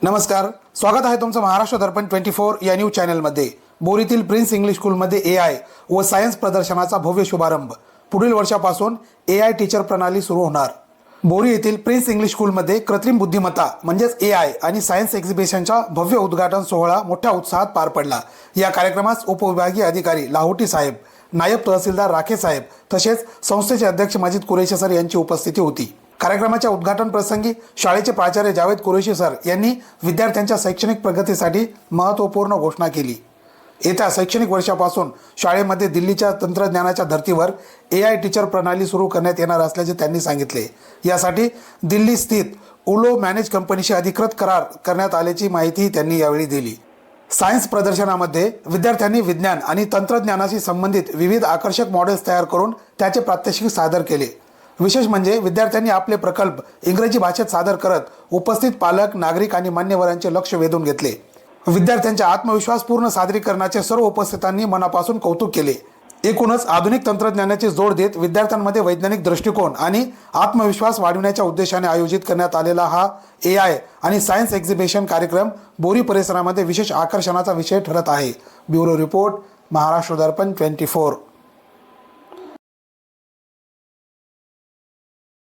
नमस्कार, स्वागत आहे तुमचं महाराष्ट्र दर्पण 24 या न्यूज चॅनलमध्ये। बोरीतील प्रिन्स इंग्लिश स्कूलमध्ये एआय व सायन्स प्रदर्शनाचा भव्य शुभारंभ। पुढील वर्षापासून एआय टीचर प्रणाली सुरू होणार। बोरी येथील प्रिन्स इंग्लिश स्कूलमध्ये कृत्रिम बुद्धिमत्ता म्हणजेच एआय आणि सायन्स एक्झिबिशनचा भव्य उद्घाटन सोहळा मोठ्या उत्साहात पार पडला। या कार्यक्रमास उपविभागीय अधिकारी लाहोटी साहेब, नायब तहसीलदार राखे साहेब तसेच संस्थेचे अध्यक्ष माजिद कुरैशी सर यांची उपस्थिती होती। कार्यक्रमाच्या उद्घाटन प्रसंगी शाळेचे प्राचार्य जावेद कुरैशी सर यांनी विद्यार्थ्यांच्या शैक्षणिक प्रगतीसाठी महत्त्वपूर्ण घोषणा केली। येत्या शैक्षणिक वर्षापासून शाळेमध्ये दिल्लीच्या तंत्रज्ञानाच्या धर्तीवर एआय टीचर प्रणाली सुरू करण्यात येणार असल्याचे त्यांनी सांगितले। यासाठी दिल्ली स्थित उलो मॅनेज कंपनीशी अधिकृत करार करण्यात आल्याची माहिती त्यांनी यावेळी दिली। सायन्स प्रदर्शनामध्ये विद्यार्थ्यांनी विज्ञान आणि तंत्रज्ञानाशी संबंधित विविध आकर्षक मॉडेल्स तयार करून त्याचे प्रात्यक्षिक सादर केले। विशेष म्हणजे विद्यार्थ्यांनी आपले प्रकल्प इंग्रजी भाषेत सादर करत उपस्थित पालक, नागरिक आणि मान्यवरांचे लक्ष वेधून घेतले। विद्यार्थ्यांच्या आत्मविश्वासपूर्ण सादरीकरणाचे सर्व उपस्थितांनी मनापासून कौतुक केले। एकूणच आधुनिक तंत्रज्ञानाची जोड देत विद्यार्थ्यांमध्ये वैज्ञानिक दृष्टिकोन आणि आत्मविश्वास वाढविण्याच्या उद्देशाने आयोजित करण्यात आलेला हा एआय आणि सायन्स एक्झिबिशन कार्यक्रम बोरी परिसरामध्ये विशेष आकर्षणाचा विषय ठरत आहे। ब्युरो रिपोर्ट, महाराष्ट्र दर्पण 24।